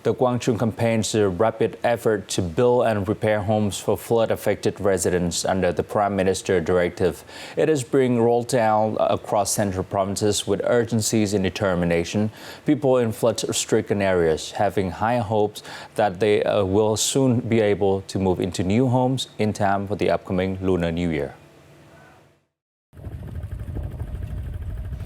The Quang Trung Campaign's rapid effort to build and repair homes for flood-affected residents under the Prime Minister directive. It is being rolled down across central provinces with urgencies and determination. People in flood-stricken areas having high hopes that they will soon be able to move into new homes in time for the upcoming Lunar New Year.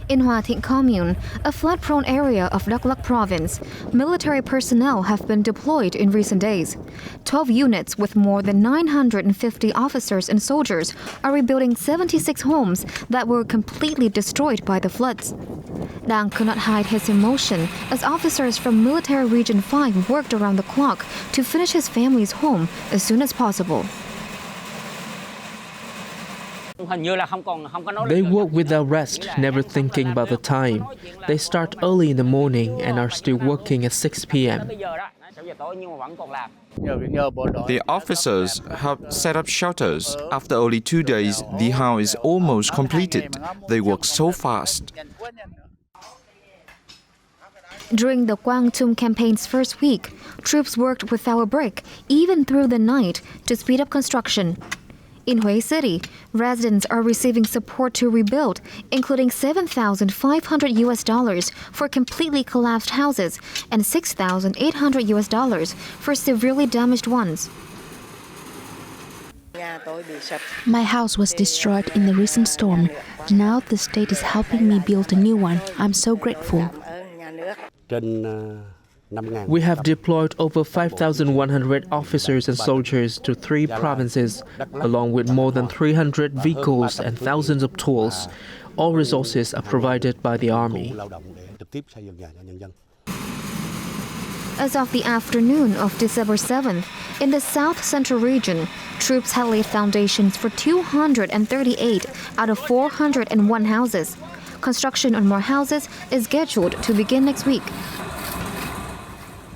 In Hoa Thịnh Commune, a flood-prone area of Đắk Lắk province, military personnel have been deployed in recent days. 12 units with more than 950 officers and soldiers are rebuilding 76 homes that were completely destroyed by the floods. Dang could not hide his emotion as officers from Military Region 5 worked around the clock to finish his family's home as soon as possible. They work without rest, never thinking about the time. They start early in the morning and are still working at 6 p.m. The officers help set up shelters. After only 2 days, the house is almost completed. They work so fast. During the Quang Trung Campaign's first week, troops worked without a break, even through the night, to speed up construction. In Hue City, residents are receiving support to rebuild, including $7,500 for completely collapsed houses and $6,800 for severely damaged ones. My house was destroyed in the recent storm. Now the state is helping me build a new one. I'm so grateful. We have deployed over 5,100 officers and soldiers to 3 provinces, along with more than 300 vehicles and thousands of tools. All resources are provided by the army. As of the afternoon of December 7th, in the South Central region, troops had laid foundations for 238 out of 401 houses. Construction on more houses is scheduled to begin next week.